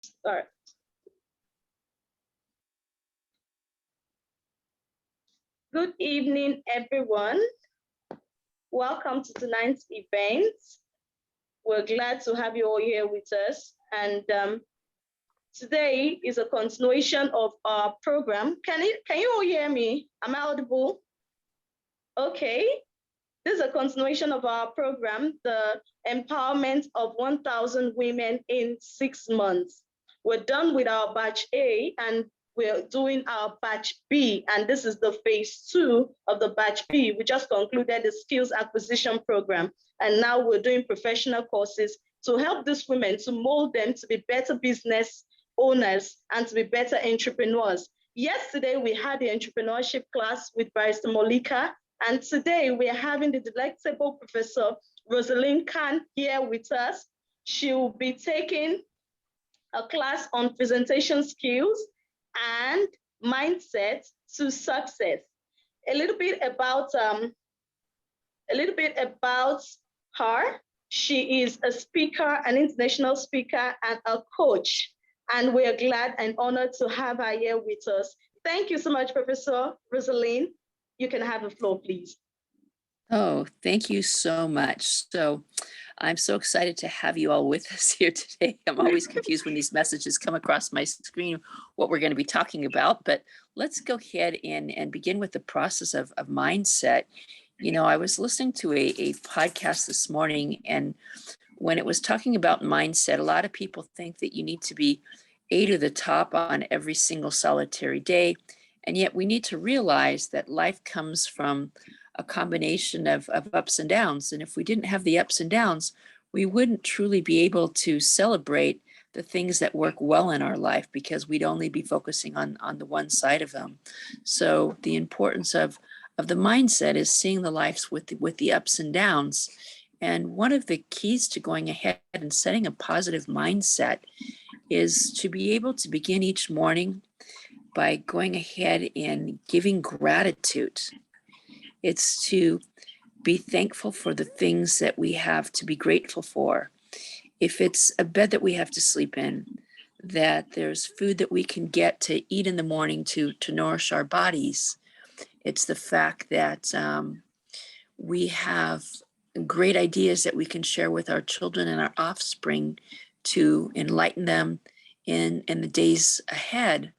Start. Good evening, everyone. Welcome to tonight's event. We're glad to have you all here with us. And today is a continuation of our program. Can you all hear me? Am I audible? Okay. This is a continuation of our program, the empowerment of 1,000 women in 6 months. We're done with our batch A and we're doing our batch B, and this is the phase 2 of the batch B. We just concluded the skills acquisition program, and now we're doing professional courses to help these women, to mold them to be better business owners and to be better entrepreneurs. Yesterday, we had the entrepreneurship class with Barrister Molika, and today we are having the delectable Professor Rosalyn Kahn here with us. She will be taking a class on presentation skills and mindset to success. A little bit about her. She is a speaker, an international speaker, and a coach. And we are glad and honored to have her here with us. Thank you so much, Professor Rosalyn. You can have the floor, please. Oh, thank you so much. So I'm so excited to have you all with us here today. I'm always confused when these messages come across my screen, what we're going to be talking about, but let's go ahead and begin with the process of mindset. You know, I was listening to a podcast this morning, and when it was talking about mindset, a lot of people think that you need to be A to the top on every single solitary day. And yet we need to realize that life comes from a combination of ups and downs. And if we didn't have the ups and downs, we wouldn't truly be able to celebrate the things that work well in our life, because we'd only be focusing on the one side of them. So the importance of the mindset is seeing the lives with the ups and downs. And one of the keys to going ahead and setting a positive mindset is to be able to begin each morning by going ahead and giving gratitude. It's to be thankful for the things that we have to be grateful for. If it's a bed that we have to sleep in, that there's food that we can get to eat in the morning to nourish our bodies. It's the fact that we have great ideas that we can share with our children and our offspring to enlighten them in the days ahead.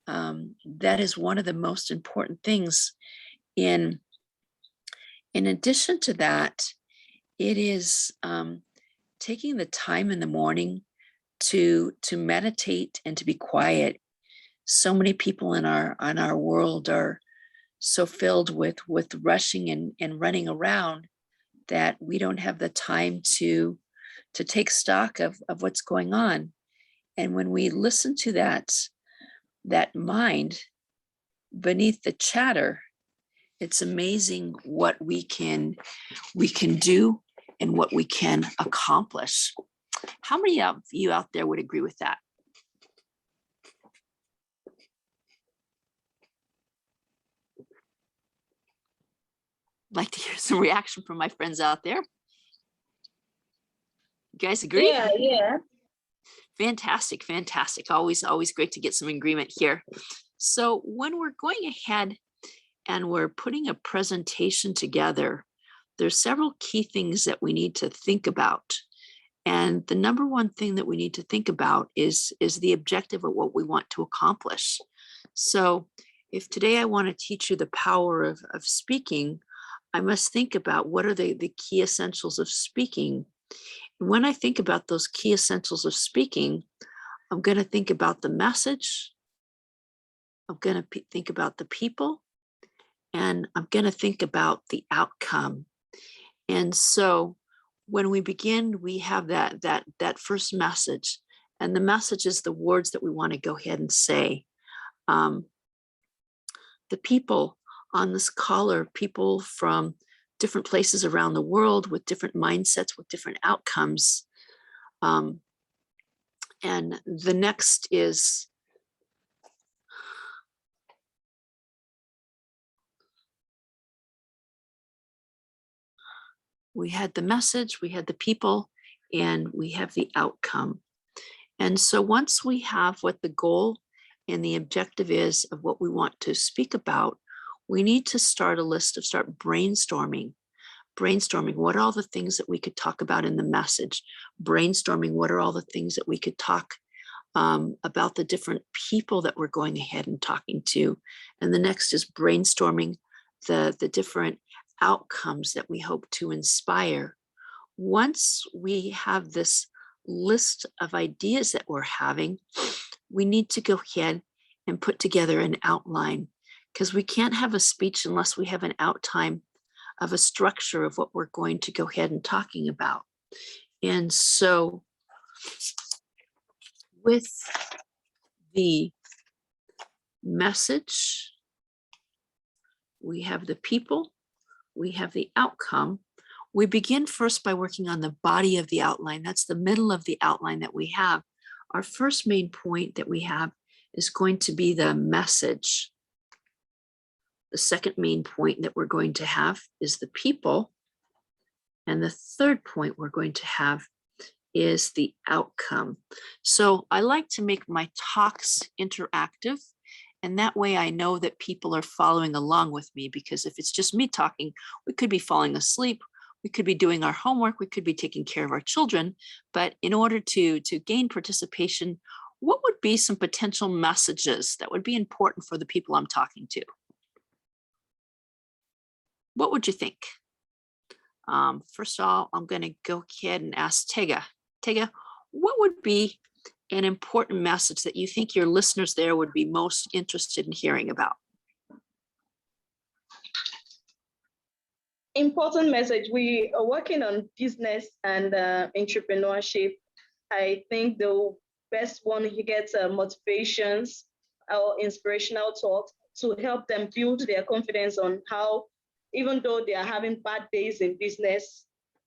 That is one of the most important things. In addition to that, it is taking the time in the morning to meditate and to be quiet. So many people in our world are so filled with rushing and running around that we don't have the time to take stock of what's going on. And when we listen to that mind beneath the chatter, it's amazing what we can do and what we can accomplish. How many of you out there would agree with that? I'd like to hear some reaction from my friends out there. You guys agree? Yeah. Fantastic. Always great to get some agreement here. So when we're going ahead and we're putting a presentation together, there's several key things that we need to think about. And the number one thing that we need to think about is the objective of what we want to accomplish. So if today I want to teach you the power of speaking, I must think about what are the key essentials of speaking. And when I think about those key essentials of speaking, I'm going to think about the message, I'm going to think about the people, and I'm going to think about the outcome. And so when we begin, we have that first message, and the message is the words that we want to go ahead and say. The people on this call are people from different places around the world with different mindsets, with different outcomes. And the next is we had the message, we had the people, and we have the outcome. And so once we have what the goal and the objective is of what we want to speak about, we need to start brainstorming. Brainstorming what are all the things that we could talk about in the message. Brainstorming what are all the things that we could talk about the different people that we're going ahead and talking to. And the next is brainstorming the different outcomes that we hope to inspire. Once we have this list of ideas that we're having, we need to go ahead and put together an outline, because we can't have a speech unless we have an outline of a structure of what we're going to go ahead and talking about. And so with the message, we have the people, we have the outcome. We begin first by working on the body of the outline. That's the middle of the outline that we have. Our first main point that we have is going to be the message. The second main point that we're going to have is the people. And the third point we're going to have is the outcome. So I like to make my talks interactive, and that way I know that people are following along with me, because if it's just me talking, we could be falling asleep, we could be doing our homework, we could be taking care of our children. But in order to gain participation, what would be some potential messages that would be important for the people I'm talking to? What would you think? First of all, I'm going to go ahead and ask Tega. Tega, what would be an important message that you think your listeners there would be most interested in hearing about? Important message. We are working on business and entrepreneurship. I think the best one, you get motivations or inspirational talks to help them build their confidence on how, even though they are having bad days in business,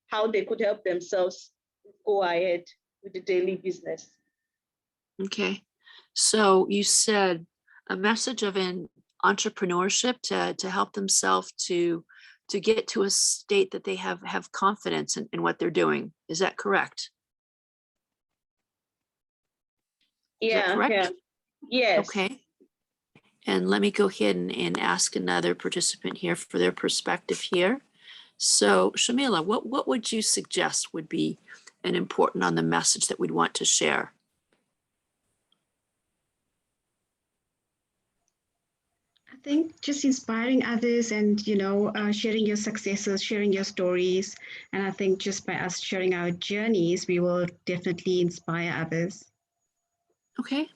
how they could help themselves go ahead with the daily business. Okay, so you said a message of an entrepreneurship to help themselves to get to a state that they have confidence in what they're doing. Is that correct? Yeah, is that correct? Yeah. Yes. Okay. And let me go ahead and ask another participant here for their perspective here. So Shamila, what would you suggest would be an important on the message that we'd want to share? I think just inspiring others and, sharing your successes, sharing your stories. And I think just by us sharing our journeys, we will definitely inspire others. Okay.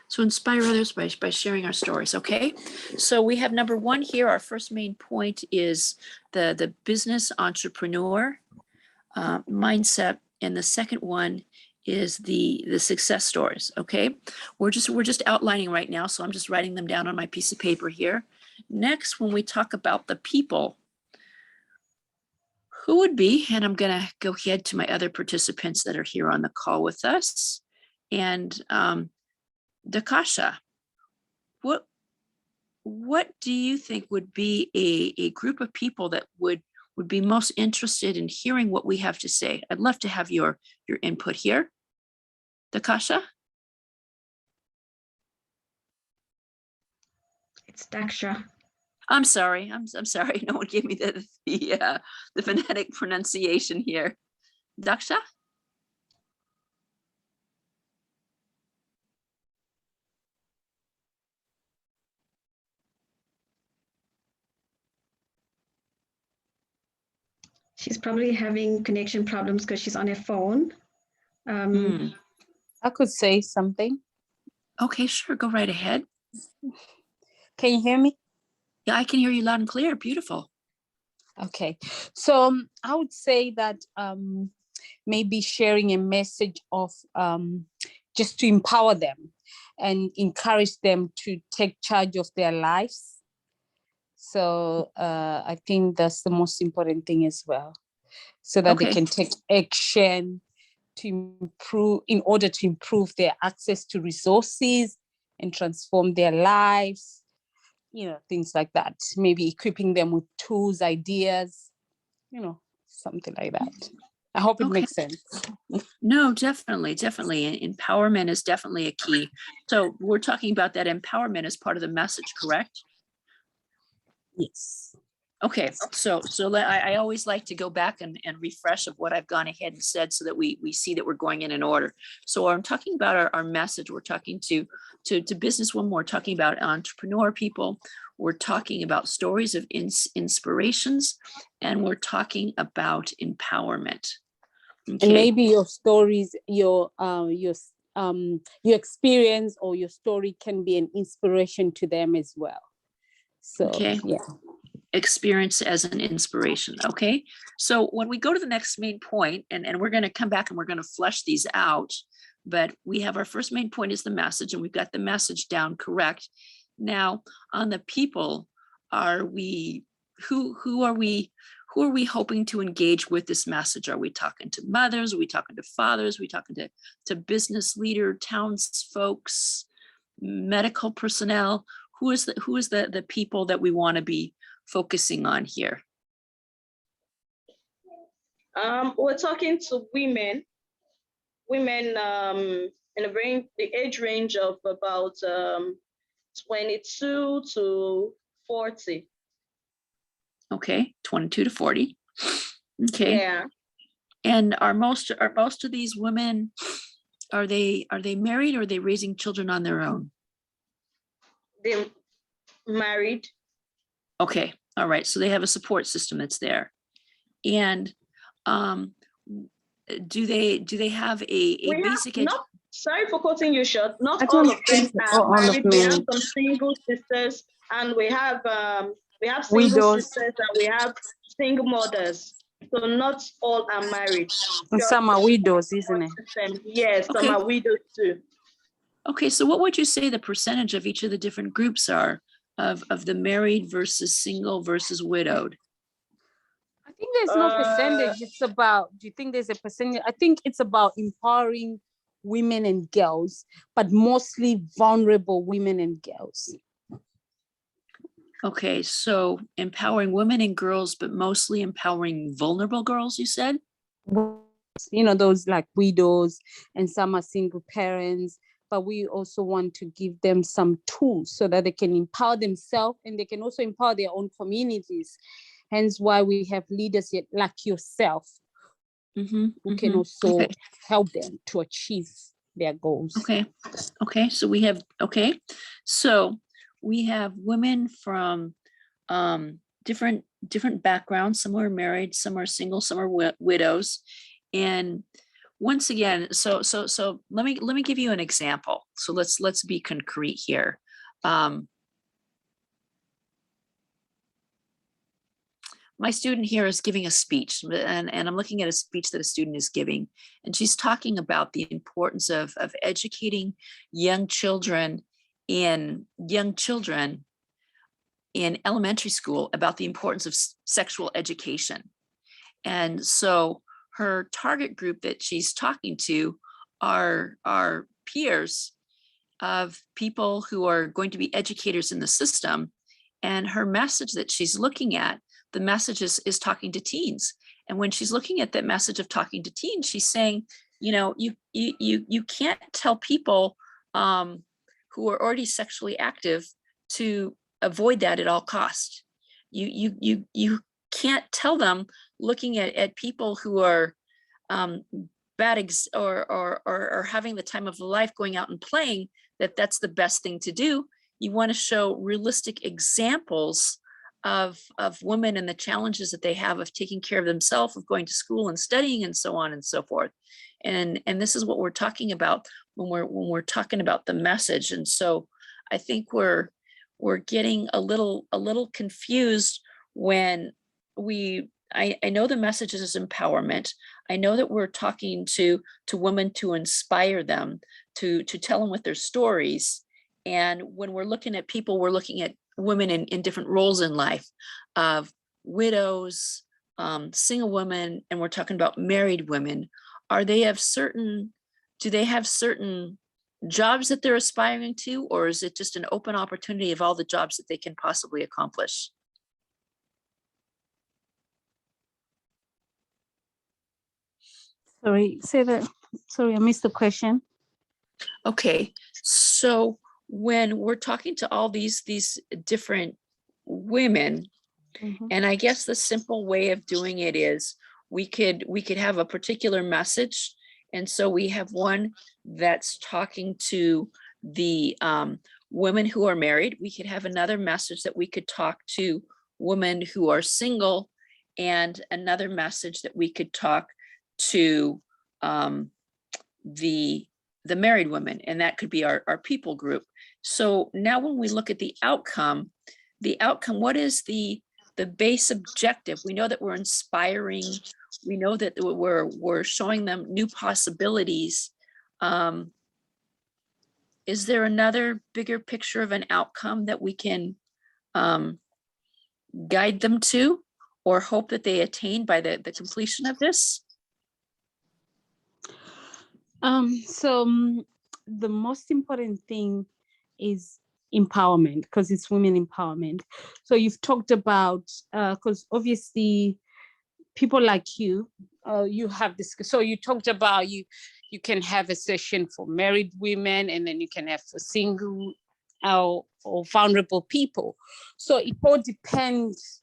So inspire others by sharing our stories. Okay. So we have number one here. Our first main point is the business entrepreneur mindset. And the second one is the success stories. Okay. We're just outlining right now. So I'm just writing them down on my piece of paper here. Next, when we talk about the people, who would be, and I'm going to go ahead to my other participants that are here on the call with us. And Dakasha, what do you think would be a group of people that would be most interested in hearing what we have to say? I'd love to have your input here. Dakasha? It's Daksha. I'm sorry. I'm sorry. No one gave me the phonetic pronunciation here. Daksha? She's probably having connection problems because she's on her phone. I could say something. Okay, sure. Go right ahead. Can you hear me? Yeah, I can hear you loud and clear. Beautiful. Okay. So I would say that maybe sharing a message of just to empower them and encourage them to take charge of their lives. So I think that's the most important thing as well, so that they can take action to improve, in order to improve their access to resources and transform their lives, things like that. Maybe equipping them with tools, ideas, something like that. I hope it Okay. makes sense. No, definitely. Empowerment is definitely a key. So we're talking about that empowerment as part of the message, correct? Yes. Okay, so I always like to go back and refresh of what I've gone ahead and said so that we see that we're going in order. So I'm talking about our message. We're talking to businesswomen. We're talking about entrepreneur people. We're talking about stories of inspirations, and we're talking about empowerment. Okay. And maybe your stories, your experience or your story can be an inspiration to them as well. So Okay. yeah. Experience as an inspiration. Okay. So when we go to the next main point, and we're going to come back and we're going to flesh these out, but we have our first main point is the message, and we've got the message down correct. Now on the people, are we, who are we hoping to engage with this message? Are we talking to mothers? Are we talking to fathers? Are we talking to business leader, townsfolks, medical personnel? Who is the people that we want to be focusing on here? We're talking to women in the age range of about 22 to 40. Okay, 22 to 40. Okay. Yeah. And are most of these women, are they married, or are they raising children on their own? They're married. Okay. All right. So they have a support system that's there. And do they have a basic education? Sorry for cutting you short. Not I all don't of them think are all of married. We have them. some single sisters, and we have single Widows. sisters, and we have single mothers. So not all are married. And some are widows, isn't it? Yes, some Okay. are widows too. Okay, so what would you say the percentage of each of the different groups are of the married versus single versus widowed? I think there's no percentage. It's about, do you think there's a percentage? I think it's about empowering women and girls, but mostly vulnerable women and girls. Okay, so empowering women and girls, but mostly empowering vulnerable girls, you said? You know, those like widows, and some are single parents, but we also want to give them some tools so that they can empower themselves, and they can also empower their own communities. Hence why we have leaders like yourself who can also help them to achieve their goals. Okay, so we have, so we have women from different backgrounds. Some are married, some are single, some are widows. And once again, so let me give you an example. So let's be concrete here. My student here is giving a speech, and I'm looking at a speech that a student is giving, and she's talking about the importance of educating young children in elementary school about the importance of sexual education. And so her target group that she's talking to are peers of people who are going to be educators in the system. And her message that she's looking at, the message is talking to teens. And when she's looking at that message of talking to teens, she's saying, you know, you can't tell people who are already sexually active to avoid that at all costs. You can't tell them, looking at people who are bad or having the time of their life going out and playing, that's the best thing to do. You want to show realistic examples of women and the challenges that they have of taking care of themselves, of going to school and studying and so on and so forth. And this is what we're talking about when we're talking about the message. And so I think we're getting a little confused when I know the message is empowerment. I know that we're talking to women to inspire them, to tell them with their stories. And when we're looking at people, we're looking at women in different roles in life, of widows, single women, and we're talking about married women. Do they have certain jobs that they're aspiring to, or is it just an open opportunity of all the jobs that they can possibly accomplish? Sorry, say that. Sorry, I missed the question. Okay, so when we're talking to all these different women, Mhm. and I guess the simple way of doing it is we could have a particular message. And so we have one that's talking to the women who are married. We could have another message that we could talk to women who are single, and another message that we could talk to the married women, and that could be our people group. So now when we look at the outcome, what is the base objective? We know that we're inspiring, we know that we're showing them new possibilities. Is there another bigger picture of an outcome that we can guide them to, or hope that they attain by the completion of this? The most important thing is empowerment, because it's women empowerment. So you've talked about, because obviously people like you, you have this. So you talked about you can have a session for married women, and then you can have for single or vulnerable people. So it all depends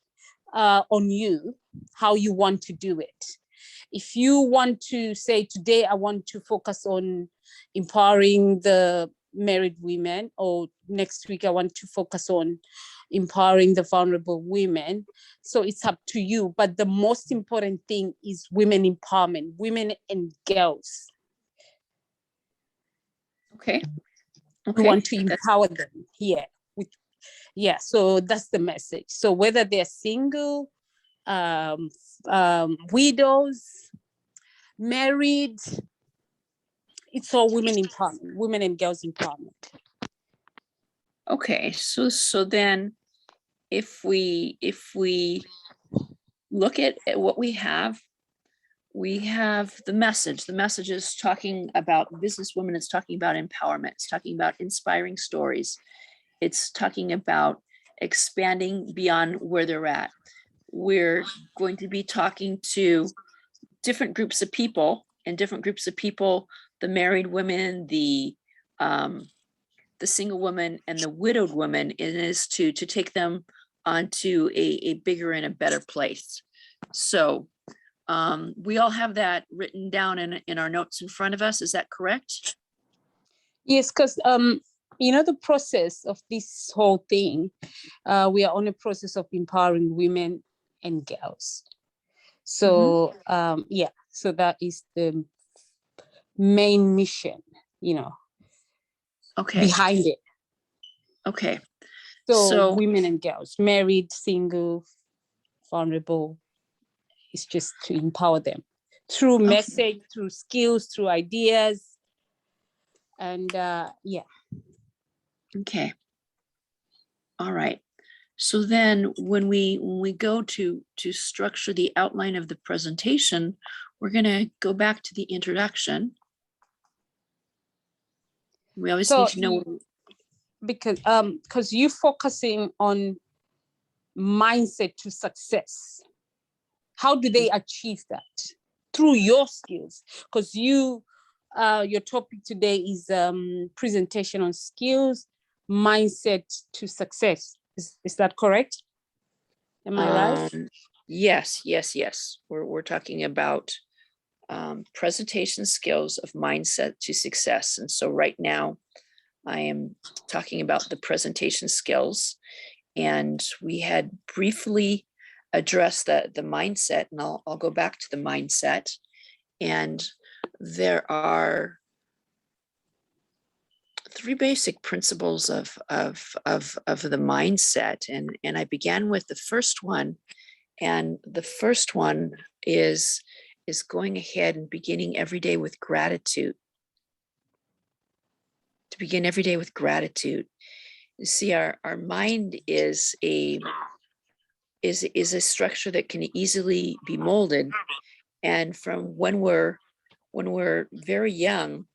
on you, how you want to do it. If you want to say, today I want to focus on empowering the married women, or next week I want to focus on empowering the vulnerable women. So it's up to you. But the most important thing is women empowerment, women and girls. Okay. We want to empower them here. Yeah, so that's the message. So whether they're single, widows, married, it's all women empowerment, women and girls empowerment. Okay, so then if we look at what we have the message. The message is talking about businesswomen, it's talking about empowerment, it's talking about inspiring stories, it's talking about expanding beyond where they're at. We're going to be talking to different groups of people, the married women, the single woman, and the widowed woman, is to take them onto a bigger and a better place. So we all have that written down in our notes in front of us. Is that correct? Yes, because the process of this whole thing, we are on a process of empowering women and girls. So yeah, so that is the main mission, Okay. behind it. Okay. So women and girls, married, single, vulnerable, it's just to empower them through message, through skills, through ideas, and yeah. Okay. All right. So then when we go to structure the outline of the presentation, we're going to go back to the introduction. We always need to know, because you're focusing on mindset to success. How do they achieve that? Through your skills, because your topic today is presentation on skills, mindset to success. Is that correct? Am I right? Yes. We're talking about presentation skills of mindset to success. And so right now I am talking about the presentation skills, and we had briefly addressed the mindset, and I'll go back to the mindset. And there are three basic principles of the mindset, and I began with the first one, and the first one is going ahead and beginning every day with gratitude. To begin every day with gratitude. You see, our mind is a structure that can easily be molded, and from when we're very young,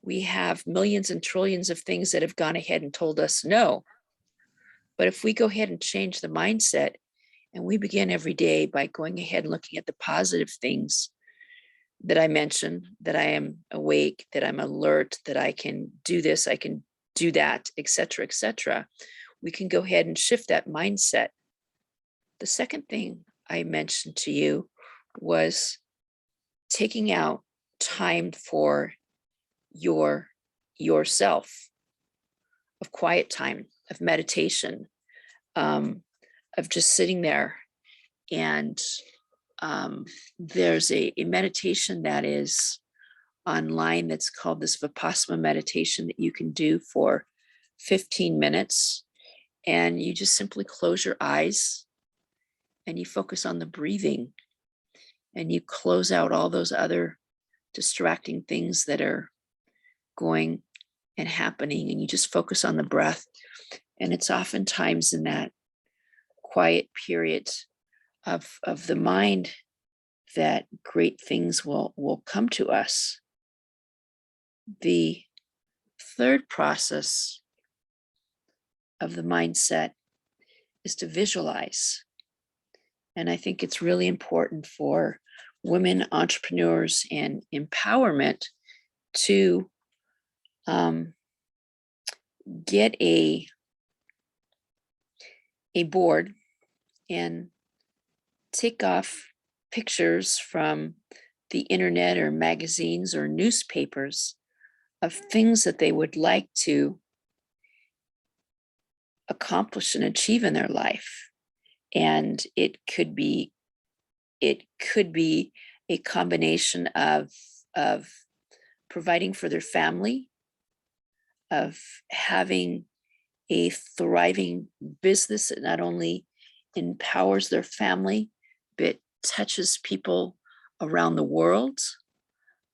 we have millions and trillions of things that have gone ahead and told us no. But if we go ahead and change the mindset, and we begin every day by going ahead and looking at the positive things, that I mentioned, that I am awake, that I'm alert, that I can do this, I can do that, etc., we can go ahead and shift that mindset. The second thing I mentioned to you was taking out time for yourself, of quiet time, of meditation, of just sitting there. And there's a meditation that is online that's called this Vipassana meditation that you can do for 15 minutes. And you just simply close your eyes and you focus on the breathing, and you close out all those other distracting things that are going and happening, and you just focus on the breath. And it's oftentimes in that quiet period of the mind that great things will come to us. The third process of the mindset is to visualize. And I think it's really important for women entrepreneurs and empowerment to get a board and take off pictures from the internet or magazines or newspapers of things that they would like to accomplish and achieve in their life. And it could be a combination of providing for their family, of having a thriving business that not only empowers their family, but touches people around the world,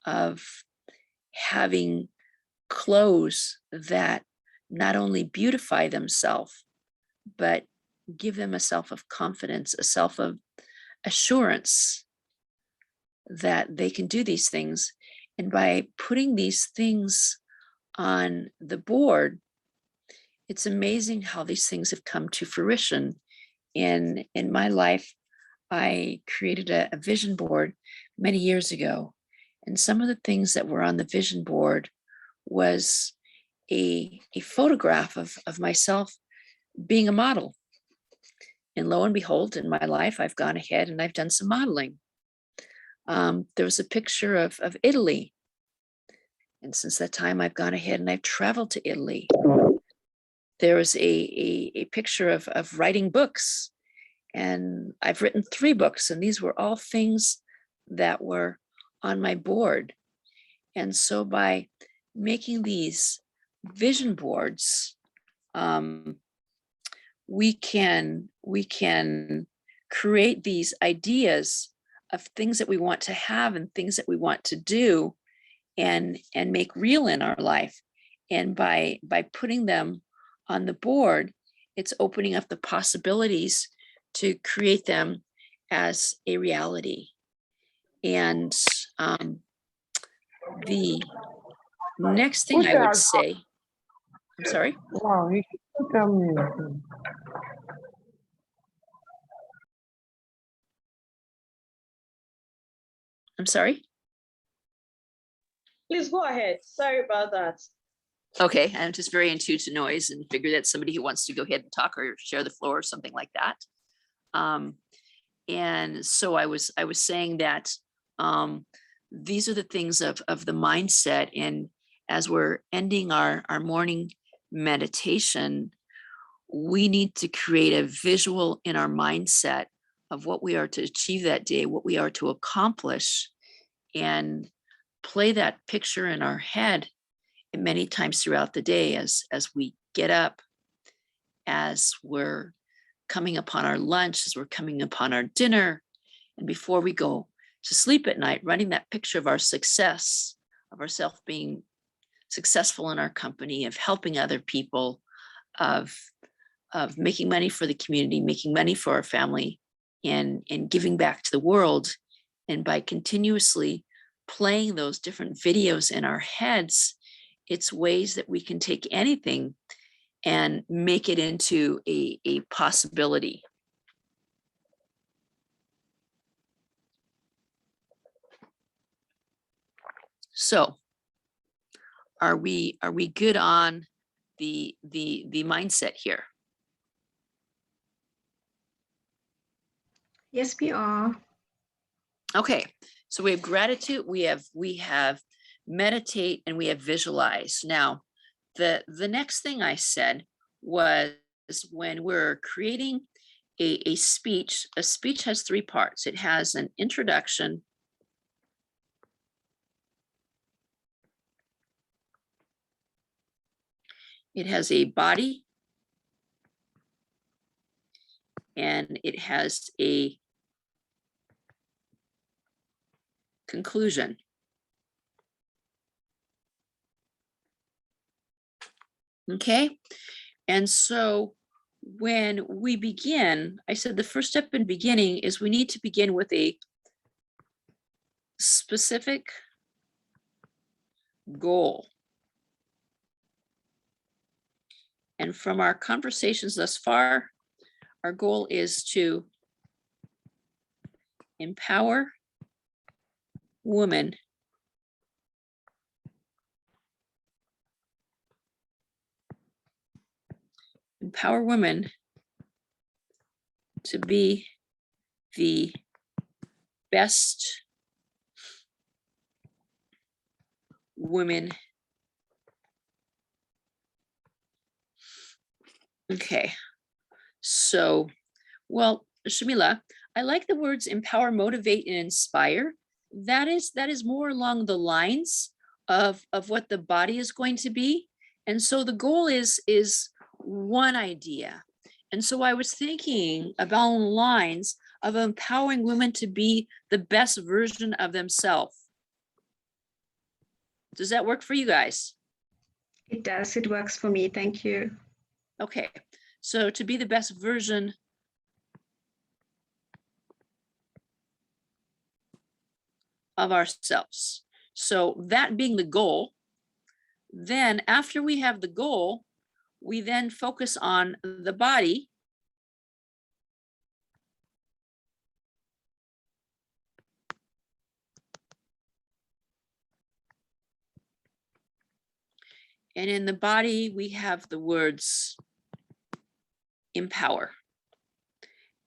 of having clothes that not only beautify themselves, but give them a self of confidence, a self of assurance that they can do these things. And by putting these things on the board, it's amazing how these things have come to fruition. In my life, I created a vision board many years ago. And some of the things that were on the vision board was a photograph of myself being a model. And lo and behold, in my life, I've gone ahead and I've done some modeling. There was a picture of Italy. And since that time, I've gone ahead and I've traveled to Italy. There was a picture of writing books. And I've written 3 books, and these were all things that were on my board. And so by making these vision boards, we can create these ideas of things that we want to have and things that we want to do and make real in our life. And by putting them on the board, it's opening up the possibilities to create them as a reality. And the next thing I would say, I'm sorry. Wow, you should tell me. I'm sorry. Please go ahead. Sorry about that. Okay, I'm just very in tune to noise and figure that somebody who wants to go ahead and talk or share the floor or something like that. And so I was saying that these are the things of the mindset. And as we're ending our morning meditation, we need to create a visual in our mindset of what we are to achieve that day, what we are to accomplish, and play that picture in our head many times throughout the day as we get up, as we're coming upon our lunch, as we're coming upon our dinner, and before we go to sleep at night, running that picture of our success, of ourselves being successful in our company, of helping other people, of making money for the community, making money for our family, and giving back to the world. And by continuously playing those different videos in our heads, it's ways that we can take anything and make it into a possibility. So are we good on the mindset here? Yes, we are. Okay, so we have gratitude, we have meditate, and we have visualize. Now, the next thing I said was when we're creating a speech has three parts. It has an introduction, it has a body, and it has a conclusion. Okay, and so when we begin, I said the first step in beginning is we need to begin with a specific goal. And from our conversations thus far, our goal is to empower women to be the best women. Okay, so, well, Shamila, I like the words empower, motivate, and inspire. That is more along the lines of what the body is going to be. And so the goal is one idea. And so I was thinking about the lines of empowering women to be the best version of themselves. Does that work for you guys? It does. It works for me. Thank you. Okay, so to be the best version of ourselves. So that being the goal, then after we have the goal, we then focus on the body. And in the body, we have the words empower.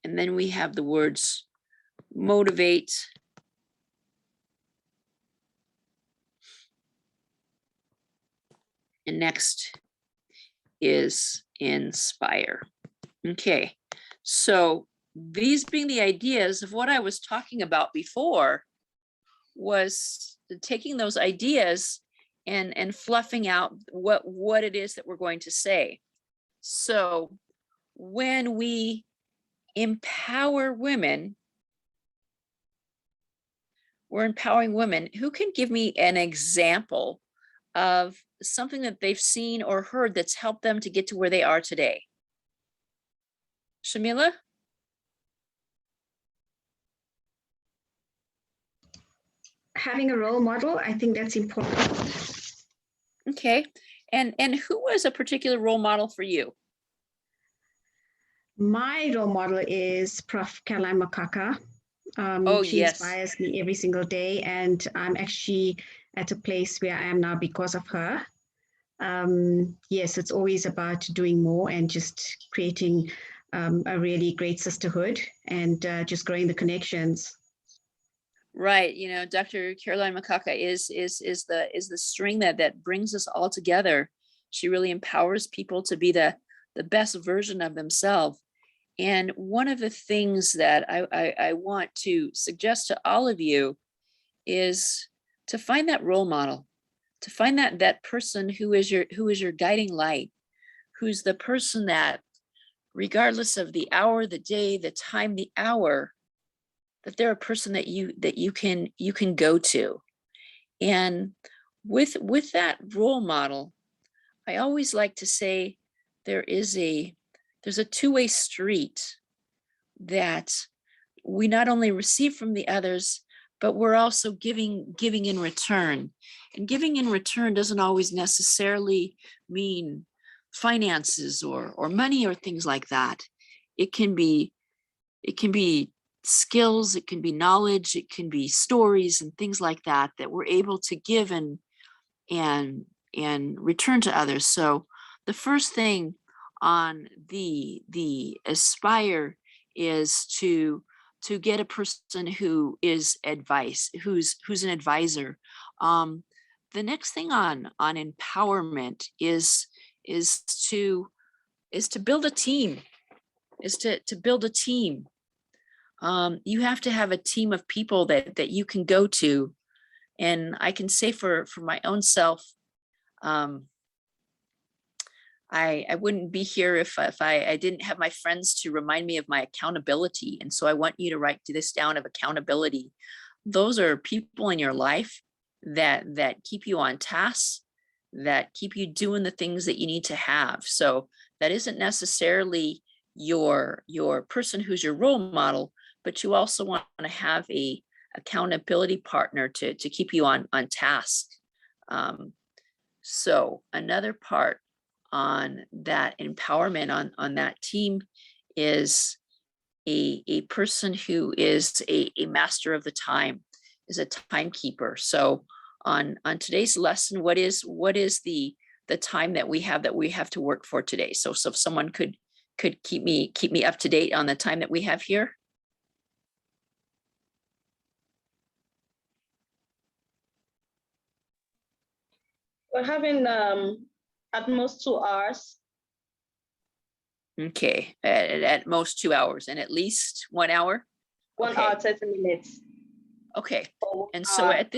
And then we have the words motivate, and next is inspire. Okay, so these being the ideas of what I was talking about before was taking those ideas and fluffing out what it is that we're going to say. So when we empower women, we're empowering women. Who can give me an example of something that they've seen or heard that's helped them to get to where they are today? Shamila? Having a role model, I think that's important. Okay, and who was a particular role model for you? My role model is Prof. Caroline Makaka. Oh, She yes. inspires me every single day, and I'm actually at a place where I am now because of her. Yes, it's always about doing more and just creating a really great sisterhood and just growing the connections. Right, you know, Dr. Caroline Makaka is the string that brings us all together. She really empowers people to be the best version of themselves. And one of the things that I want to suggest to all of you is to find that role model, to find that person who is your guiding light, who's the person that, regardless of the hour, the day, the time, the hour, that they're a person that you can go to. And with that role model, I always like to say there's a two-way street that we not only receive from the others, but we're also giving in return. And giving in return doesn't always necessarily mean finances or money or things like that. It can be skills, it can be knowledge, it can be stories and things like that that we're able to give and return to others. So the first thing on the Aspire is to get a person who is who's an advisor. The next thing on empowerment is to build a team, to build a team. You have to have a team of people that you can go to. And I can say for my own self, I wouldn't be here if I didn't have my friends to remind me of my accountability. And so I want you to write this down of accountability. Those are people in your life that keep you on task, that keep you doing the things that you need to have. So that isn't necessarily your person who's your role model, but you also want to have a accountability partner to keep you on task. So another part on that empowerment on that team is a person who is a master of the time, is a timekeeper. So on today's lesson, what is the time that we have to work for today? So if someone could keep me up to date on the time that we have here. We're having at most 2 hours. Okay, at most 2 hours, and at least 1 hour. 1 Okay. hour, 30 minutes. Okay, and so at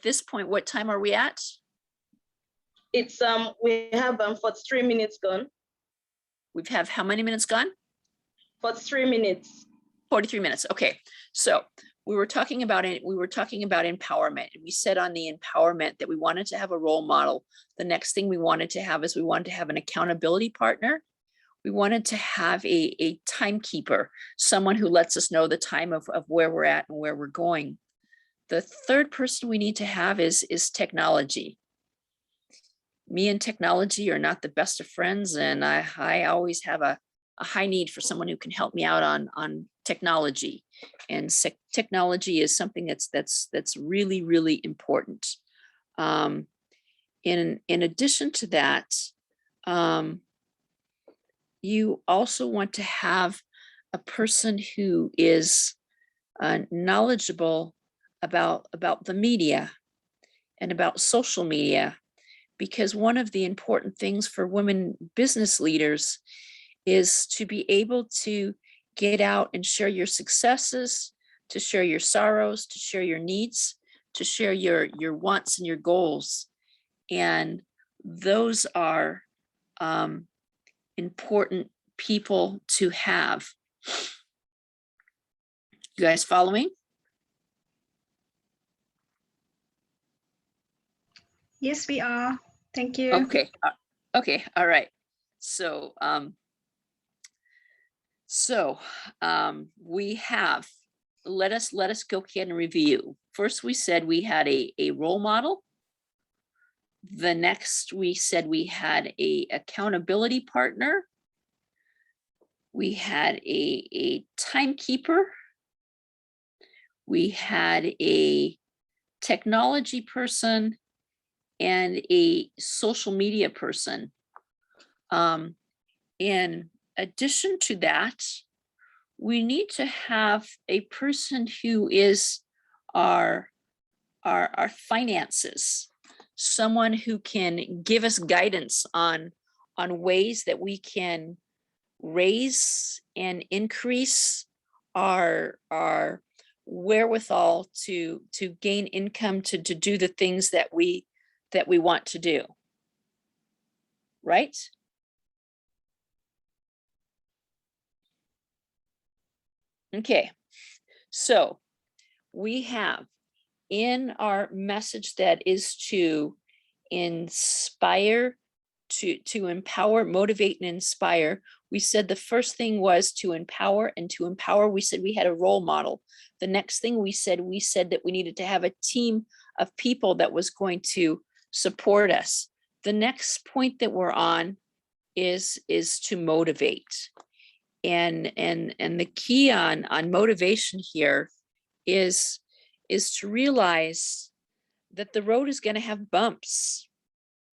this point, what time are we at? It's we have 43 minutes gone. We have how many minutes gone? 43 minutes. 43 minutes. Okay, so we were talking about empowerment, and we said on the empowerment that we wanted to have a role model. The next thing we wanted to have an accountability partner. We wanted to have a timekeeper, someone who lets us know the time of where we're at and where we're going. The third person we need to have is technology. Me and technology are not the best of friends, and I always have a high need for someone who can help me out on technology. And technology is something that's really, really important. In addition to that, you also want to have a person who is knowledgeable about the media and about social media, because one of the important things for women business leaders is to be able to get out and share your successes, to share your sorrows, to share your needs, to share your wants and your goals. And those are important people to have. You guys following? Yes, we are. Thank you. Okay. Okay. All right. So, we have, let us go ahead and review. First, we said we had a role model. The next, we said we had a accountability partner. We had a timekeeper. We had a technology person and a social media person. In addition to that, we need to have a person who is our finances, someone who can give us guidance on ways that we can raise and increase our wherewithal to gain income to do the things that we want to do. Right? Okay, so we have in our message that is to inspire, to empower, motivate, and inspire. We said the first thing was to empower, and to empower, we said we had a role model. The next thing we said that we needed to have a team of people that was going to support us. The next point that we're on is to motivate. And the key on motivation here is to realize that the road is going to have bumps.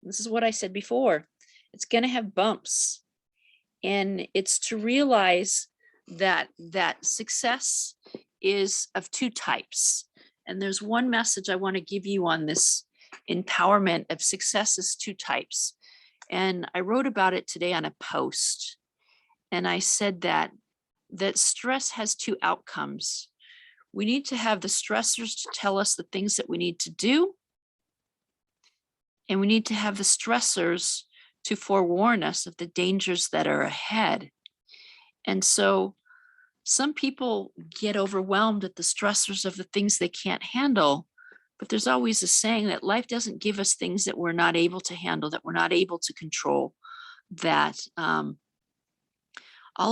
This is what I said before. It's going to have bumps. And it's to realize that success is of two types. And there's one message I want to give you on this empowerment of success is two types. And I wrote about it today on a post. And I said that stress has two outcomes. We need to have the stressors to tell us the things that we need to do. And we need to have the stressors to forewarn us of the dangers that are ahead. And so some people get overwhelmed at the stressors of the things they can't handle. But there's always a saying that life doesn't give us things that we're not able to handle, that we're not able to control, that all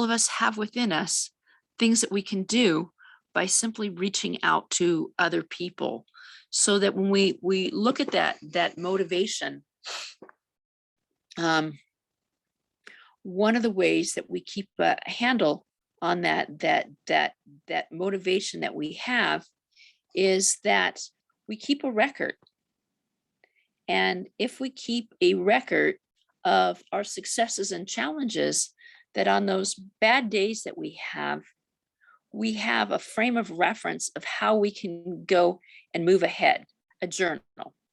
of us have within us things that we can do by simply reaching out to other people. So that when we look at that motivation, one of the ways that we keep a handle on that motivation that we have is that we keep a record. And if we keep a record of our successes and challenges, that on those bad days that we have a frame of reference of how we can go and move ahead. A journal.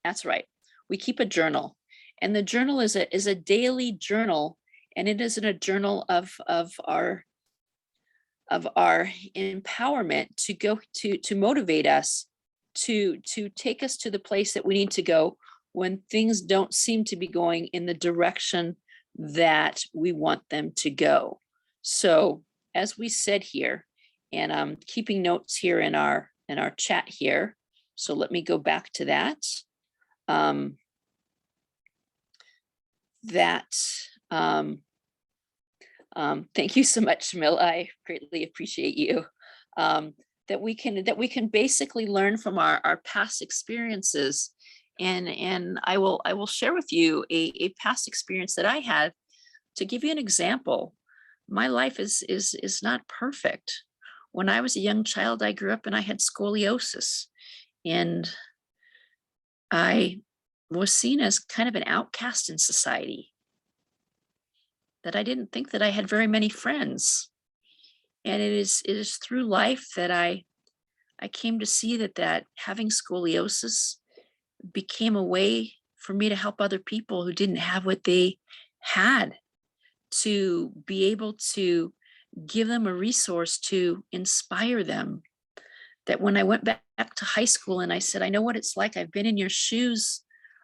That's right. We keep a journal. And the journal is a daily journal, and it isn't a journal of our empowerment to go to motivate us to take us to the place that we need to go when things don't seem to be going in the direction that we want them to go. So as we said here, and I'm keeping notes here in our chat here. So let me go back to that. Thank you so much, Jamil. I greatly appreciate you. That we can basically learn from our past experiences. And I will share with you a past experience that I had. To give you an example, my life is not perfect. When I was a young child, I grew up and I had scoliosis, and I was seen as kind of an outcast in society, that I didn't think that I had very many friends. And it is through life that I came to see that having scoliosis became a way for me to help other people who didn't have what they had, to be able to give them a resource to inspire them. That when I went back to high school and I said, I know what it's like, I've been in your shoes,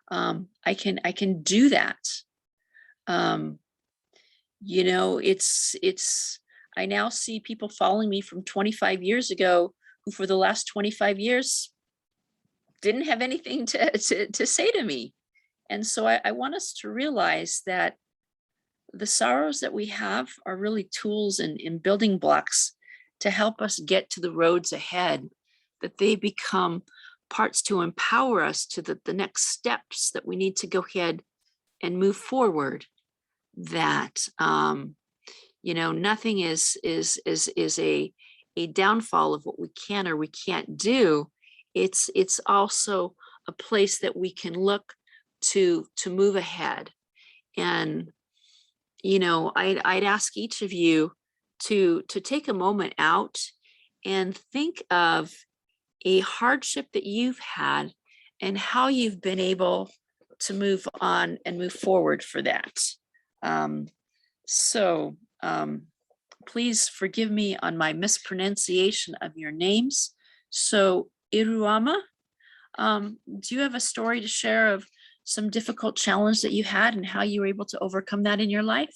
I can do that. You know, I now see people following me from 25 years ago who for the last 25 years didn't have anything to say to me. And so I want us to realize that the sorrows that we have are really tools and building blocks to help us get to the roads ahead, that they become parts to empower us to the next steps that we need to go ahead and move forward. That you know, nothing is a downfall of what we can or we can't do. It's also a place that we can look to move ahead. And you know, I'd ask each of you to take a moment out and think of a hardship that you've had and how you've been able to move on and move forward for that. Please forgive me on my mispronunciation of your names. So Iruama, do you have a story to share of some difficult challenge that you had and how you were able to overcome that in your life?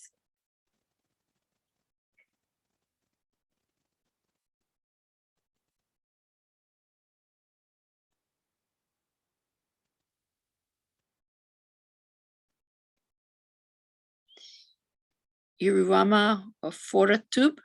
Iruama Foratub.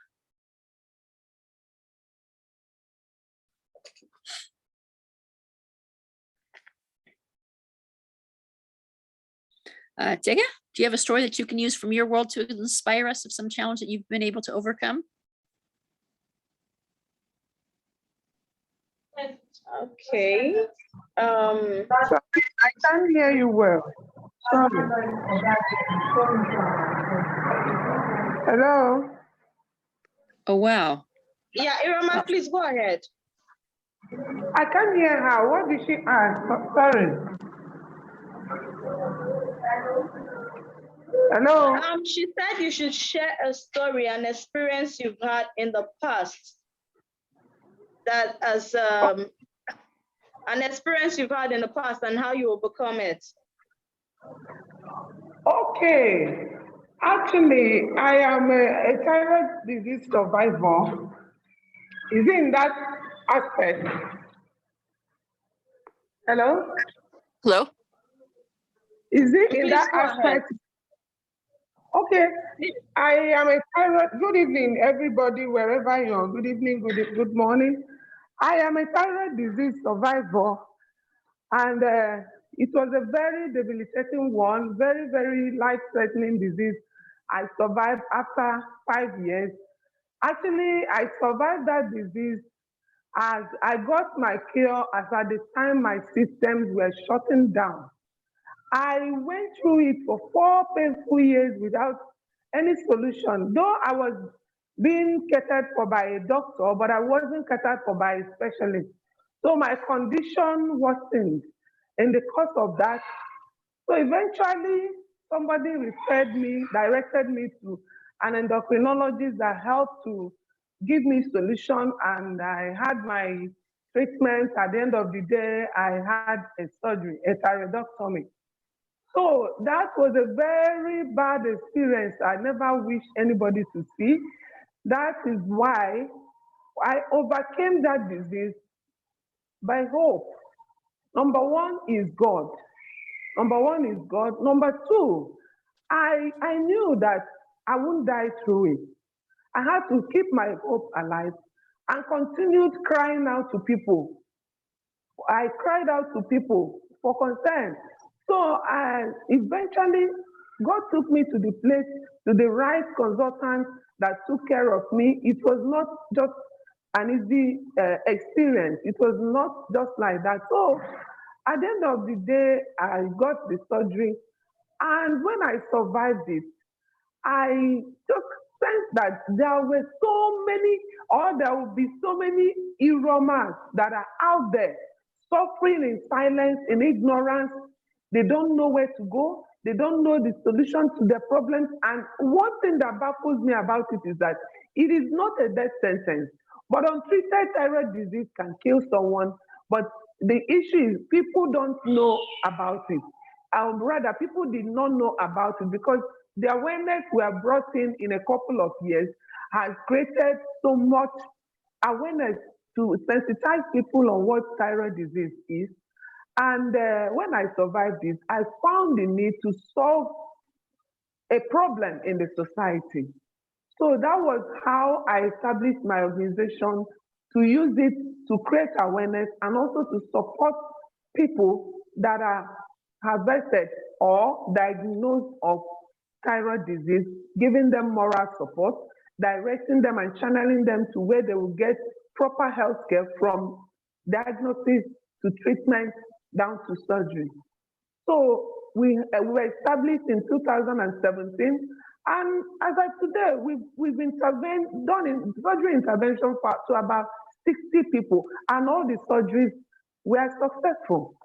Tega, Do you have a story that you can use from your world to inspire us of some challenge that you've been able to overcome? Okay. I can't hear you well. Sorry. Hello? Oh, wow. Yeah, Irama, please go ahead. I can't hear her. What did she ask? Sorry. Hello? She said you should share a story, an experience you've had in the past that as an experience you've had in the past and how you overcome it. Okay. Actually, I am a thyroid disease survivor. Is it in that aspect? Hello? Hello? Is it in Please that go ahead. aspect? Okay. I am a thyroid. Good evening, everybody, wherever you are. Good evening, good morning. I am a thyroid disease survivor, and it was a very debilitating one, very, very life-threatening disease. I survived after 5 years. Actually, I survived that disease as I got my cure as at the time my systems were shutting down. I went through it for 4 painful years without any solution, though I was being catered for by a doctor, but I wasn't catered for by a specialist. So my condition worsened in the course of that. So eventually, somebody directed me to an endocrinologist that helped to give me solution, and I had my treatment. At the end of the day, I had a surgery, a thyroidectomy. So that was a very bad experience. I never wish anybody to see. That is why I overcame that disease by hope. Number one is God. Number one is God. Number two, I knew that I wouldn't die through it. I had to keep my hope alive and continued crying out to people. I cried out to people for concern. So eventually, God took me to the place, to the right consultant that took care of me. It was not just an easy experience. It was not just like that. So at the end of the day, I got the surgery. And when I survived it, I just sensed that there were so many, or there will be so many Iromas that are out there suffering in silence, in ignorance. They don't know where to go. They don't know the solution to their problems. And one thing that baffles me about it is that it is not a death sentence. But untreated thyroid disease can kill someone. But the issue is people don't know about it. Rather, people did not know about it because the awareness we have brought in a couple of years has created so much awareness to sensitize people on what thyroid disease is. And when I survived it, I found the need to solve a problem in the society. So that was how I established my organization, to use it to create awareness and also to support people that are harvested or diagnosed of thyroid disease, giving them moral support, directing them and channeling them to where they will get proper health care from diagnosis to treatment down to surgery. So we were established in 2017, and as of today, we've done in surgery intervention to about 60 people, and all the surgeries were successful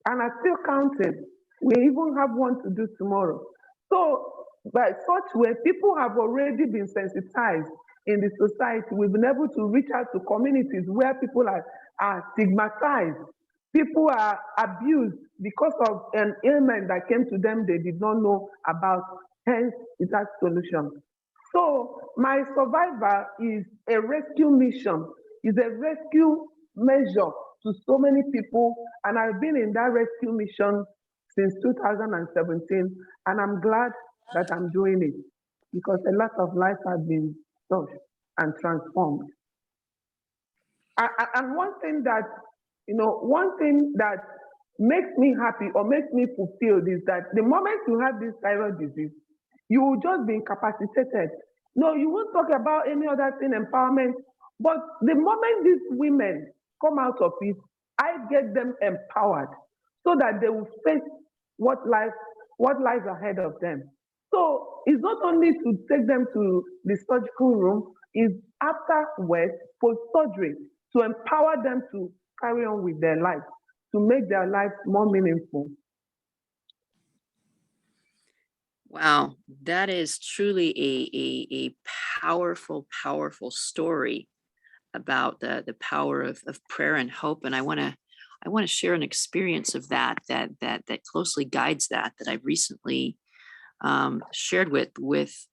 and are still counting. We even have one to do tomorrow. So by such way, people have already been sensitized in the society. We've been able to reach out to communities where people are stigmatized. People are abused because of an ailment that came to them they did not know about, hence it has solution. So my survivor is a rescue mission, is a rescue measure to so many people, and I've been in that rescue mission since 2017, and I'm glad that I'm doing it because a lot of lives have been touched and transformed. And one thing that makes me happy or makes me fulfilled is that the moment you have this thyroid disease, you will just be incapacitated. No, you won't talk about any other thing, empowerment. But the moment these women come out of it, I get them empowered so that they will face what lies ahead of them. So it's not only to take them to the surgical room, it's afterwards, post-surgery, to empower them to carry on with their life, to make their life more meaningful. Wow, that is truly a powerful, powerful story about the power of prayer and hope. And I want to share an experience of that closely guides that I recently shared with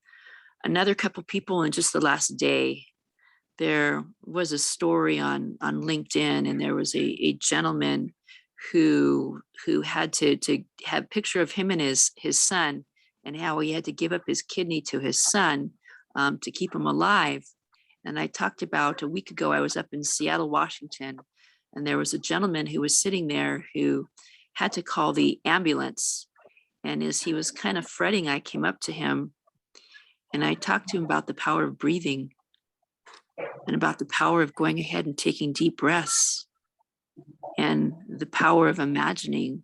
another couple people in just the last day. There was a story on LinkedIn, and there was a gentleman who had to have a picture of him and his son, and how he had to give up his kidney to his son to keep him alive. And I talked about a week ago, I was up in Seattle, Washington, and there was a gentleman who was sitting there who had to call the ambulance. And as he was kind of fretting, I came up to him and I talked to him about the power of breathing and about the power of going ahead and taking deep breaths and the power of imagining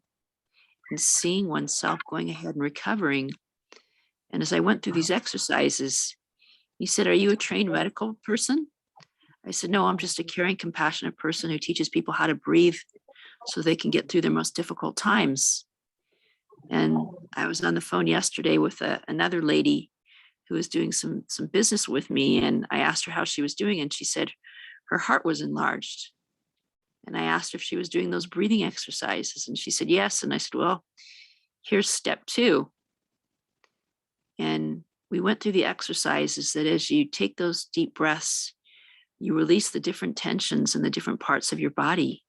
and seeing oneself going ahead and recovering. And as I went through these exercises, he said, "Are you a trained medical person?" I said, "No, I'm just a caring, compassionate person who teaches people how to breathe so they can get through their most difficult times." And I was on the phone yesterday with another lady who was doing some business with me, and I asked her how she was doing, and she said her heart was enlarged. And I asked her if she was doing those breathing exercises, and she said yes. And I said, "Well, here's step 2." And we went through the exercises that as you take those deep breaths, you release the different tensions in the different parts of your body.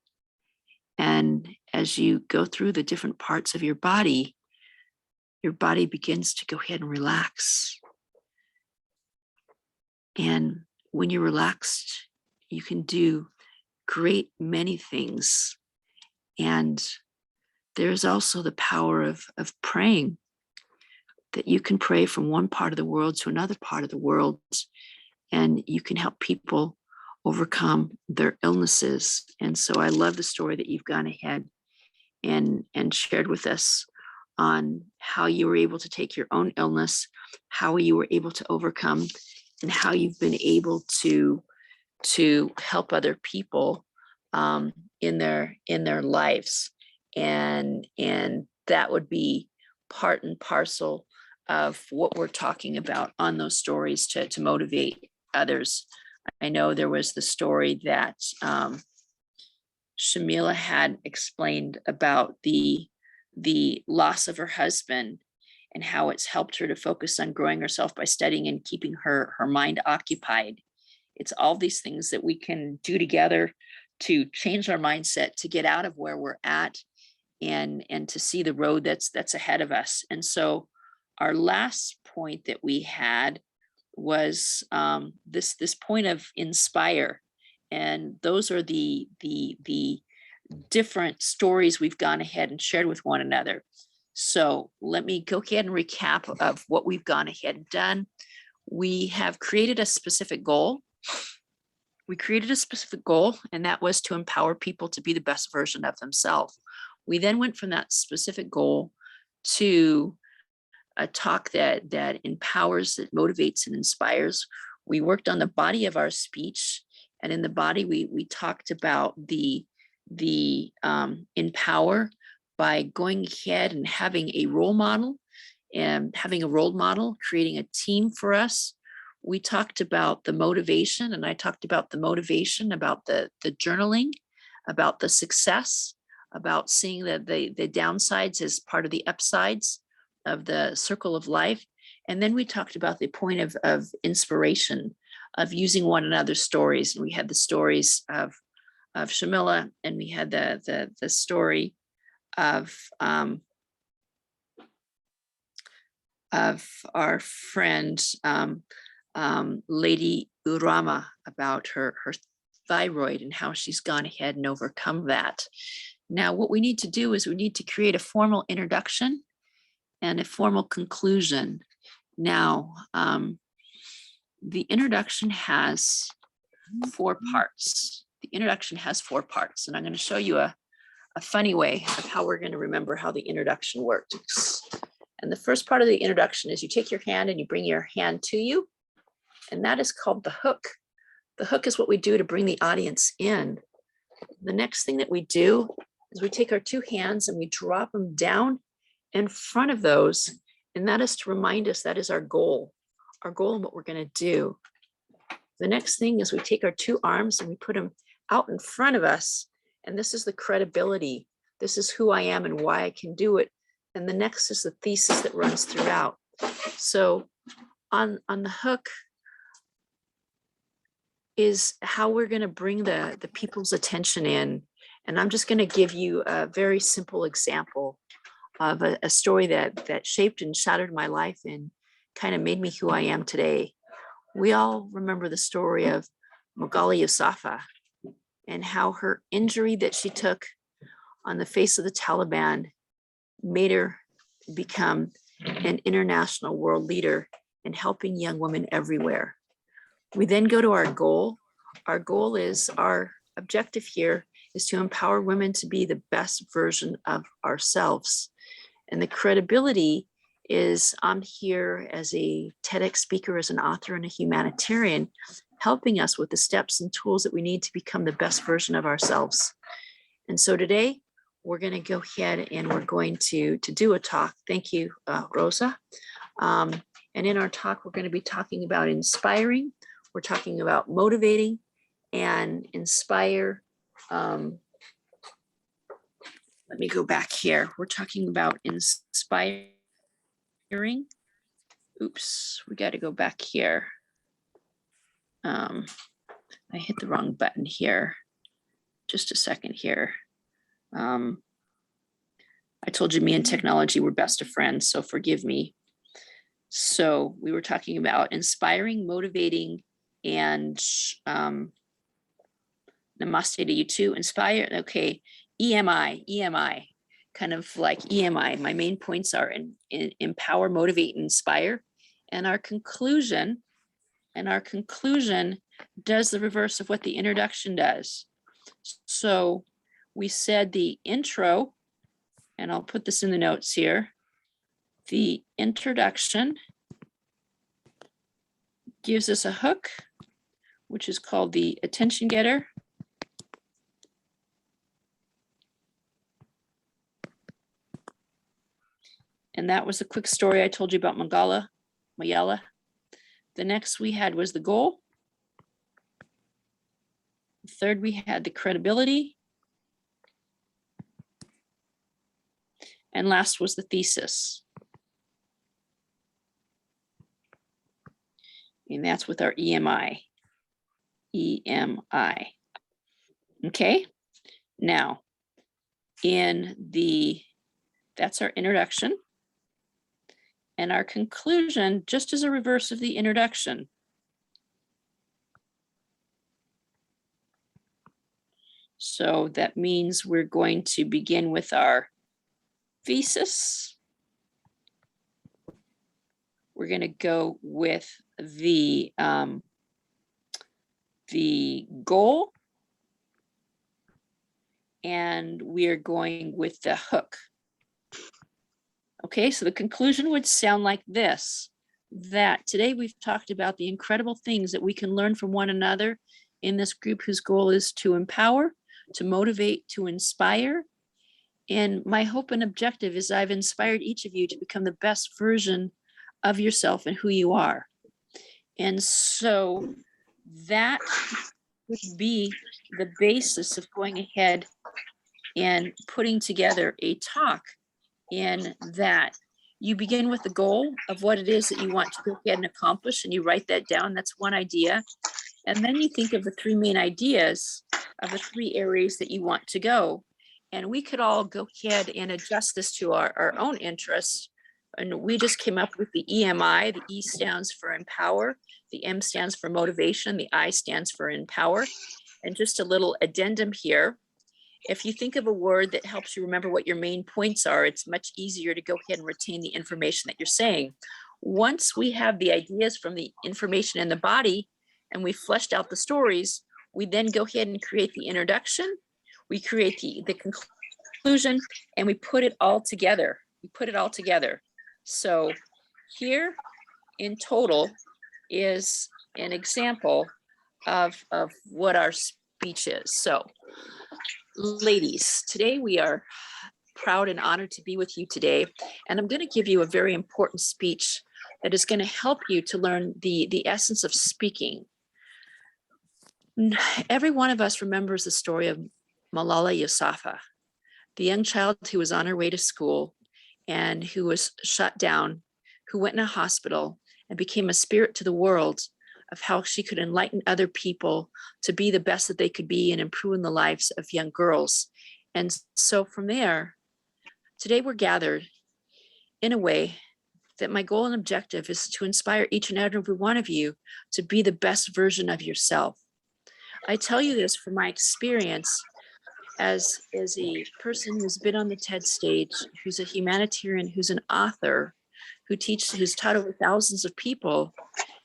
And as you go through the different parts of your body begins to go ahead and relax. And when you're relaxed, you can do great many things. And there's also the power of praying, that you can pray from one part of the world to another part of the world, and you can help people overcome their illnesses. And so I love the story that you've gone ahead and shared with us on how you were able to take your own illness, how you were able to overcome, and how you've been able to help other people in their lives. And that would be part and parcel of what we're talking about on those stories to motivate others. I know there was the story that Shamila had explained about the loss of her husband and how it's helped her to focus on growing herself by studying and keeping her mind occupied. It's all these things that we can do together to change our mindset, to get out of where we're at and to see the road that's ahead of us. And so our last point that we had was this point of inspire. And those are the different stories we've gone ahead and shared with one another. So let me go ahead and recap of what we've gone ahead and done. We have created a specific goal. We created a specific goal, and that was to empower people to be the best version of themselves. We then went from that specific goal to a talk that empowers, that motivates and inspires. We worked on the body of our speech, and in the body we talked about the empower by going ahead and having a role model, creating a team for us. We talked about the motivation, and I talked about the motivation, about the journaling, about the success, about seeing that the downsides as part of the upsides of the circle of life. And then we talked about the point of inspiration, of using one another's stories. And we had the stories of Shamila, and we had the story of our friend Lady Urama, about her thyroid and how she's gone ahead and overcome that. Now, what we need to do is we need to create a formal introduction and a formal conclusion. Now, the introduction has 4 parts. The introduction has 4 parts, and I'm going to show you a funny way of how we're going to remember how the introduction works. And the first part of the introduction is you take your hand and you bring your hand to you, and that is called the hook. The hook is what we do to bring the audience in. The next thing that we do is we take our 2 hands and we drop them down in front of those, and that is to remind us that is our goal and what we're going to do. The next thing is we take our 2 arms and we put them out in front of us, and this is the credibility. This is who I am and why I can do it. And the next is the thesis that runs throughout. So on the hook is how we're going to bring the people's attention in. And I'm just going to give you a very simple example of a story that shaped and shattered my life and kind of made me who I am today. We all remember the story of Magali Yousafzai and how her injury that she took on the face of the Taliban made her become an international world leader in helping young women everywhere. We then go to our goal. Our goal is, our objective here is to empower women to be the best version of ourselves. And the credibility is, I'm here as a TEDx speaker, as an author and a humanitarian, helping us with the steps and tools that we need to become the best version of ourselves. And so today, we're going to go ahead and we're going to do a talk. Thank you, Rosa. And in our talk, we're going to be talking about inspiring. We're talking about motivating and inspire. Let me go back here. We're talking about inspiring. Oops, we got to go back here. I hit the wrong button here. Just a second here. I told you me and technology were best of friends, so forgive me. So we were talking about inspiring, motivating, and namaste to you too. Inspire, okay, EMI, kind of like EMI. My main points are in empower, motivate, and inspire. And our conclusion does the reverse of what the introduction does. So we said the intro, and I'll put this in the notes here. The introduction gives us a hook, which is called the attention getter. And that was a quick story I told you about Mayala. The next we had was the goal. The third, we had the credibility. And last was the thesis. And that's with our EMI. EMI. Okay. Now, that's our introduction. And our conclusion, just as a reverse of the introduction. So that means we're going to begin with our thesis. We're going to go with the goal, and we are going with the hook. Okay, so the conclusion would sound like this, that today we've talked about the incredible things that we can learn from one another in this group whose goal is to empower, to motivate, to inspire. And my hope and objective is I've inspired each of you to become the best version of yourself and who you are. And so that would be the basis of going ahead and putting together a talk, in that you begin with the goal of what it is that you want to go ahead and accomplish, and you write that down. That's one idea. And then you think of the 3 main ideas of the 3 areas that you want to go. And we could all go ahead and adjust this to our own interests. And we just came up with the EMI. The E stands for empower, the M stands for motivation, the I stands for empower. And just a little addendum here If you think of a word that helps you remember what your main points are, it's much easier to go ahead and retain the information that you're saying. Once we have the ideas from the information in the body and we fleshed out the stories, we then go ahead and create the introduction, we create the conclusion, and we put it all together. We put it all together. So here in total is an example of what our speech is. So ladies, today we are proud and honored to be with you today. And I'm going to give you a very important speech that is going to help you to learn the essence of speaking. Every one of us remembers the story of Malala Yousafzai, the young child who was on her way to school and who was shut down, who went in a hospital and became a spirit to the world of how she could enlighten other people to be the best that they could be and improve the lives of young girls. And so from there, today we're gathered in a way that my goal and objective is to inspire each and every one of you to be the best version of yourself. I tell you this from my experience as a person who's been on the TED stage, who's a humanitarian, who's an author, who's taught over thousands of people.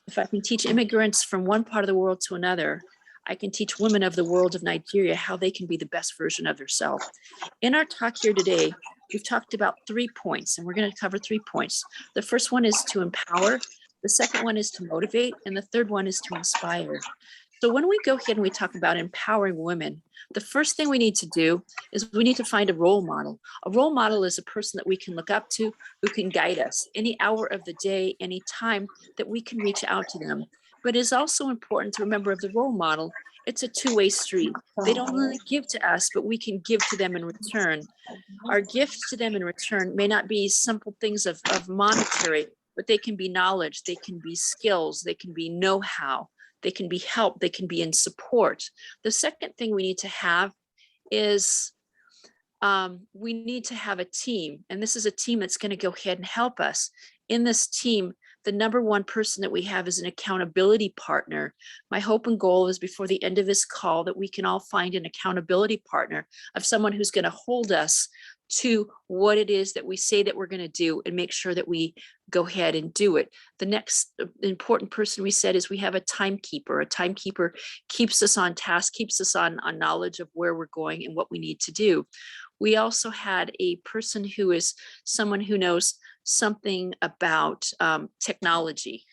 If I can teach immigrants from one part of the world to another, I can teach women of the world of Nigeria how they can be the best version of themselves. In our talk here today, we've talked about 3 points, and we're going to cover 3 points. The first one is to empower, the second one is to motivate, and the third one is to inspire. So when we go ahead and we talk about empowering women, the first thing we need to do is we need to find a role model. A role model is a person that we can look up to, who can guide us any hour of the day, any time that we can reach out to them. But it's also important to remember of the role model, it's a two-way street. They don't only give to us, but we can give to them in return. Our gifts to them in return may not be simple things of monetary, but they can be knowledge, they can be skills, they can be know-how, they can be help, they can be in support. The second thing we need to have is we need to have a team, and this is a team that's going to go ahead and help us. In this team, the number one person that we have is an accountability partner. My hope and goal is before the end of this call that we can all find an accountability partner of someone who's going to hold us to what it is that we say that we're going to do and make sure that we go ahead and do it. The next important person we said is we have a timekeeper. A timekeeper keeps us on task, keeps us on knowledge of where we're going and what we need to do. We also had a person who is someone who knows something about technology.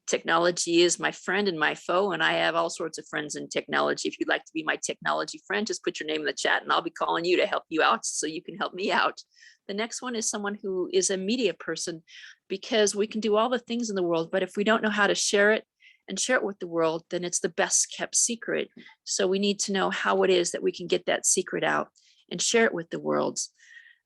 Technology is my friend and my foe, and I have all sorts of friends in technology. If you'd like to be my technology friend, just put your name in the chat and I'll be calling you to help you out so you can help me out. The next one is someone who is a media person, because we can do all the things in the world, but if we don't know how to share it and share it with the world, then it's the best kept secret. So we need to know how it is that we can get that secret out and share it with the world.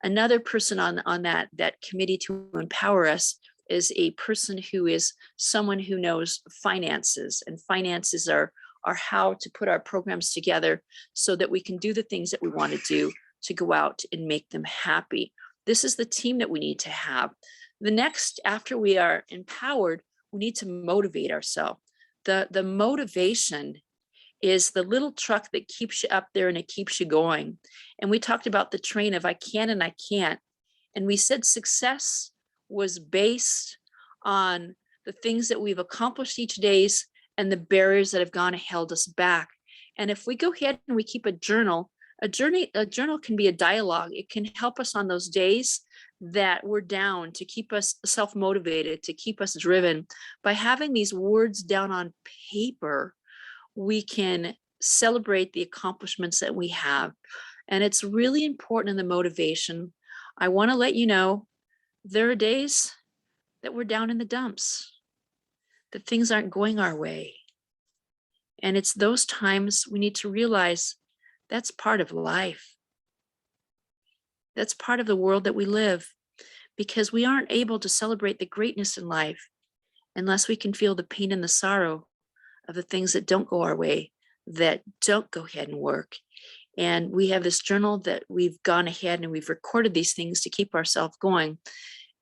Another person on that committee to empower us is a person who is someone who knows finances, and finances are how to put our programs together so that we can do the things that we want to do to go out and make them happy. This is the team that we need to have. The next, after we are empowered, we need to motivate ourselves. The motivation is the little truck that keeps you up there and it keeps you going. And we talked about the train of I can and I can't. And we said success was based on the things that we've accomplished each day and the barriers that have gone and held us back. And if we go ahead and we keep a journal can be a dialogue. It can help us on those days that we're down, to keep us self-motivated, to keep us driven. By having these words down on paper, we can celebrate the accomplishments that we have. And it's really important in the motivation. I want to let you know, there are days that we're down in the dumps, that things aren't going our way. And it's those times we need to realize that's part of life. That's part of the world that we live, because we aren't able to celebrate the greatness in life unless we can feel the pain and the sorrow of the things that don't go our way, that don't go ahead and work. And we have this journal that we've gone ahead and we've recorded these things to keep ourselves going.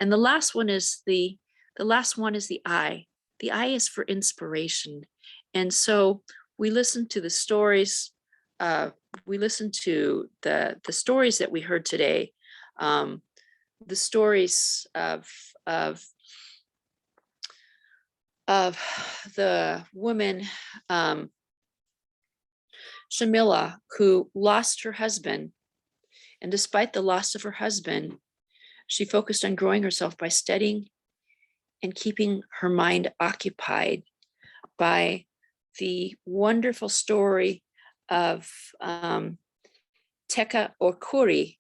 And the last one is the I. The I is for inspiration. And so we listen to the stories we listened to the stories that we heard today, the stories of the woman, Shamila, who lost her husband. And despite the loss of her husband, she focused on growing herself by studying and keeping her mind occupied by the wonderful story of Teka Okuri,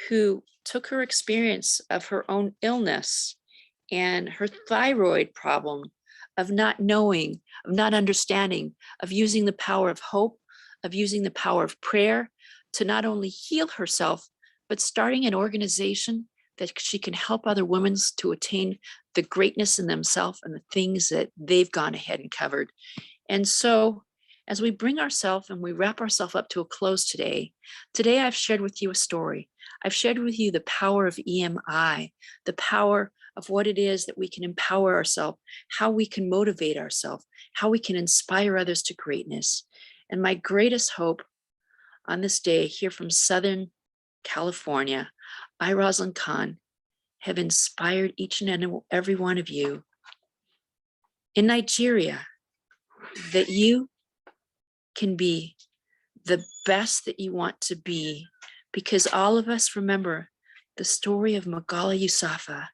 who took her experience of her own illness and her thyroid problem, of not knowing, of not understanding, of using the power of hope, of using the power of prayer to not only heal herself, but starting an organization that she can help other women to attain the greatness in themselves and the things that they've gone ahead and covered. And so as we bring ourselves and we wrap ourselves up to a close today, I've shared with you a story. I've shared with you the power of EMI, the power of what it is that we can empower ourselves, how we can motivate ourselves, how we can inspire others to greatness. And my greatest hope on this day here from Southern California, I, Rosalyn Kahn, have inspired each and every one of you in Nigeria that you can be the best that you want to be, because all of us remember the story of Magala Yusufa.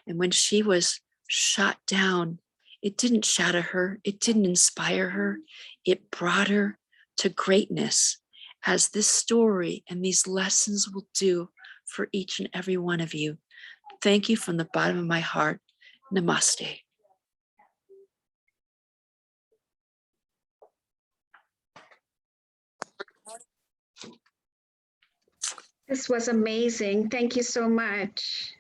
And when she was shot down, it didn't shatter her, it didn't inspire her, it brought her to greatness, as this story and these lessons will do for each and every one of you. Thank you from the bottom of my heart. Namaste. This was amazing. Thank you so much.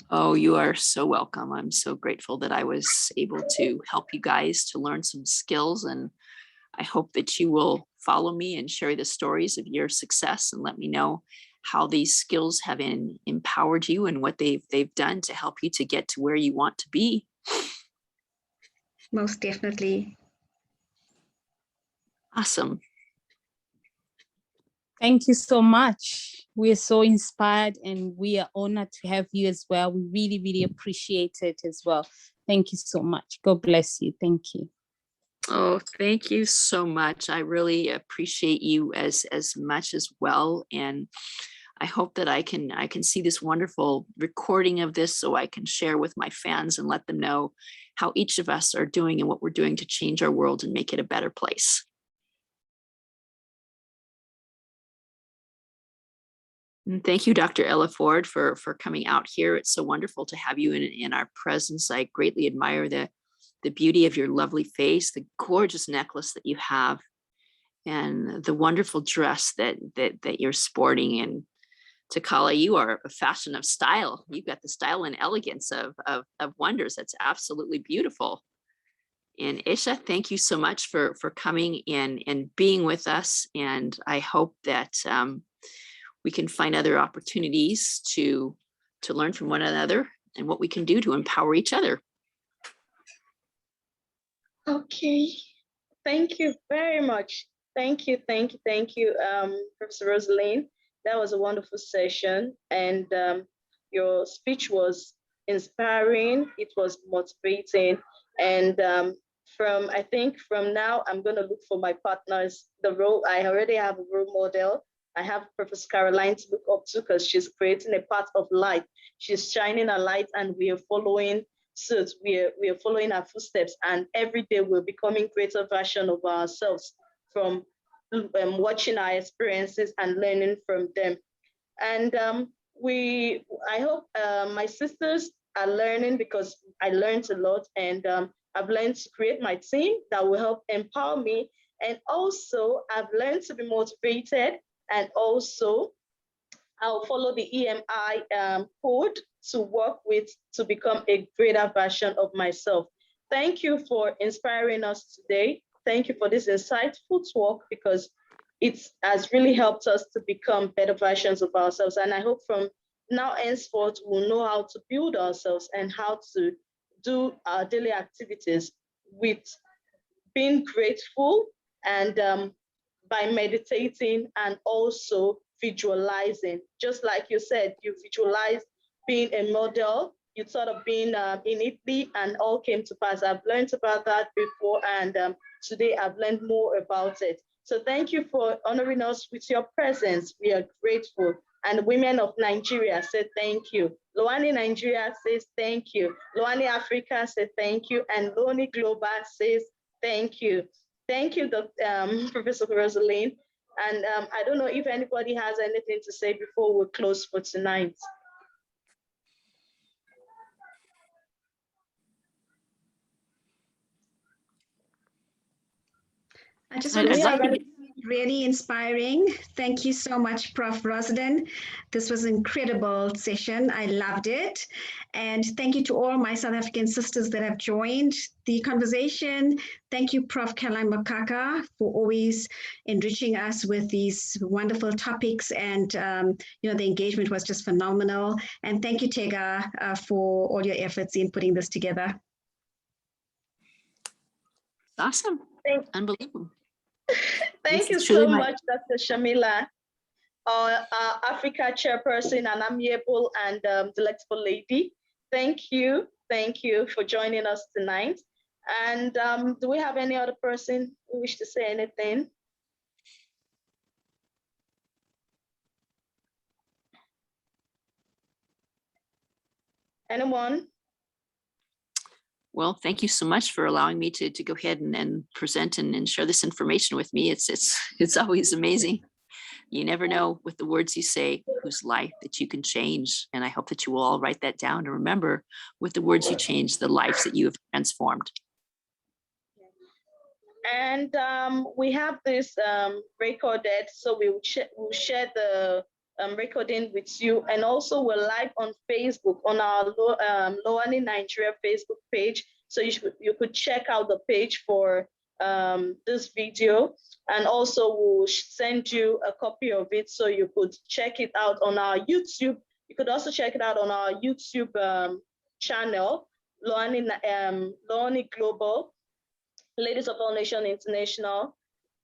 Oh, you are so welcome. I'm so grateful that I was able to help you guys to learn some skills, and I hope that you will follow me and share the stories of your success and let me know how these skills have empowered you and what they've done to help you to get to where you want to be. Most definitely. Awesome. Thank you so much. We are so inspired and we are honored to have you as well. We really, really appreciate it as well. Thank you so much. God bless you. Thank you. Oh, thank you so much. I really appreciate you as much as well. And I hope that I can see this wonderful recording of this so I can share with my fans and let them know how each of us are doing and what we're doing to change our world and make it a better place. And thank you, Dr. Ella Ford, for coming out here. It's so wonderful to have you in our presence. I greatly admire the beauty of your lovely face, the gorgeous necklace that you have, and the wonderful dress that you're sporting. And Takala, you are a fashion of style. You've got the style and elegance of wonders. That's absolutely beautiful. And Isha, thank you so much for coming in and being with us. And I hope that we can find other opportunities to learn from one another and what we can do to empower each other. Okay, thank you very much. Thank you, Professor Rosalyn. That was a wonderful session, and your speech was inspiring. It was motivating, and I think from now, I'm going to look for my partners. The role, I already have a role model. I have Professor Caroline to look up to because she's creating a path of light. She's shining a light, and we are following suit. We are following our footsteps, and every day we're becoming greater version of ourselves from watching our experiences and learning from them. And I hope my sisters are learning, because I learned a lot, and I've learned to create my team that will help empower me. And also I've learned to be motivated, and also I'll follow the EMI code to work with to become a greater version of myself. Thank you for inspiring us today. Thank you for this insightful talk, because it has really helped us to become better versions of ourselves. And I hope from now henceforth, we'll know how to build ourselves and how to do our daily activities with being grateful and by meditating and also visualizing. Just like you said, you visualize being a model, you thought of being in Italy, and all came to pass. I've learned about that before, and today I've learned more about it. So thank you for honoring us with your presence. We are grateful. And women of Nigeria say thank you. Loani Nigeria says thank you. Loani Africa says thank you. And Loani Global says thank you. Thank you, Professor Rosalyn. And I don't know if anybody has anything to say before we close for tonight. I just want to I'd say like to really inspiring. Thank you so much, Prof. Rosalyn. This was an incredible session. I loved it. And thank you to all my South African sisters that have joined the conversation. Thank you, Prof. Caroline Makaka, for always enriching us with these wonderful topics. And, the engagement was just phenomenal. And thank you, Tega, for all your efforts in putting this together. Awesome. Unbelievable. Thank you so much, Dr. Shamila, our Africa chairperson, an amiable and delectable lady. Thank you for joining us tonight. And do we have any other person who wish to say anything? Anyone? Well, thank you so much for allowing me to go ahead and present and share this information with me. It's always amazing. You never know with the words you say whose life that you can change. And I hope that you will all write that down and remember with the words you change, the lives that you have transformed. And we have this recorded, so we'll share the recording with you. And also we're live on Facebook on our Loani Nigeria Facebook page. So you could check out the page for this video. And also we'll send you a copy of it so you could check it out on our YouTube. You could also check it out on our YouTube channel, Loani Global, Ladies of All Nations International.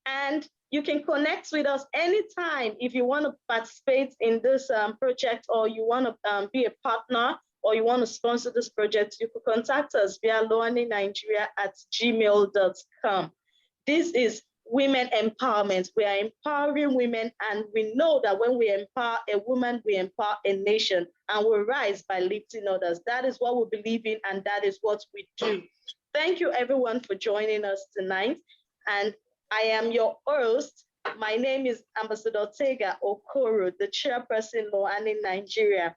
And you can connect with us anytime if you want to participate in this project, or you want to be a partner, or you want to sponsor this project. You can contact us via loaninigeria@gmail.com. This is women empowerment. We are empowering women, and we know that when we empower a woman, we empower a nation, and we rise by lifting others. That is what we believe in, and that is what we do. Thank you, everyone, for joining us tonight. And I am your host. My name is Ambassador Tega Okoro, the chairperson Loani Nigeria.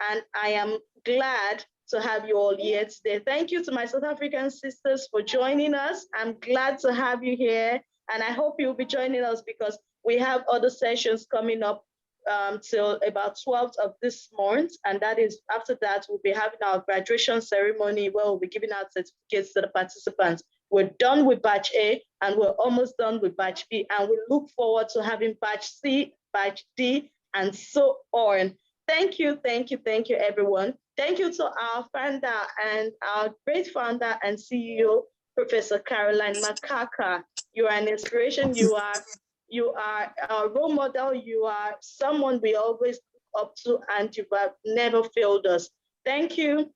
And I am glad to have you all here today. Thank you to my South African sisters for joining us. I'm glad to have you here. And I hope you'll be joining us because we have other sessions coming up till about 12th of this month. And that is, after that, we'll be having our graduation ceremony where we'll be giving out certificates to the participants. We're done with batch A and we're almost done with batch B. And we look forward to having batch C, batch D, and so on. Thank you, everyone. Thank you to our founder and our great founder and CEO, Professor Caroline Makaka. You are an inspiration. You are a role model. You are someone we always look up to, and you have never failed us. Thank you.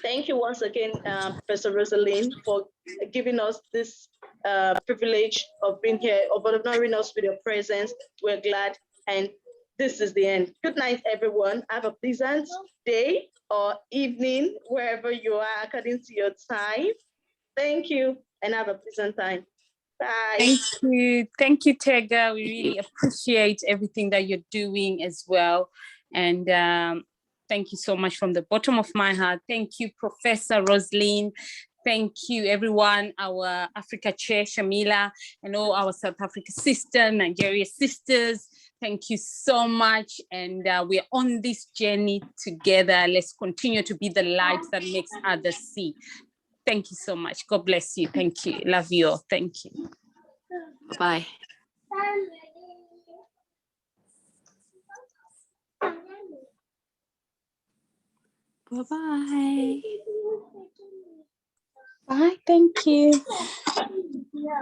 Thank you once again, Professor Rosalyn, for giving us this privilege of being here, of honoring us with your presence. We're glad, and this is the end. Good night, everyone. Have a pleasant day or evening, wherever you are, according to your time. Thank you, and have a pleasant time. Bye. Thank you, Tega. We really appreciate everything that you're doing as well. And thank you so much from the bottom of my heart. Thank you, Professor Rosalyn. Thank you, everyone, our Africa Chair, Shamila, and all our South Africa sisters, Nigeria sisters. Thank you so much. And we're on this journey together. Let's continue to be the light that makes others see. Thank you so much. God bless you. Thank you. Love you all. Thank you. Bye. Bye-bye. Bye. Thank you.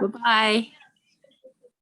Bye-bye.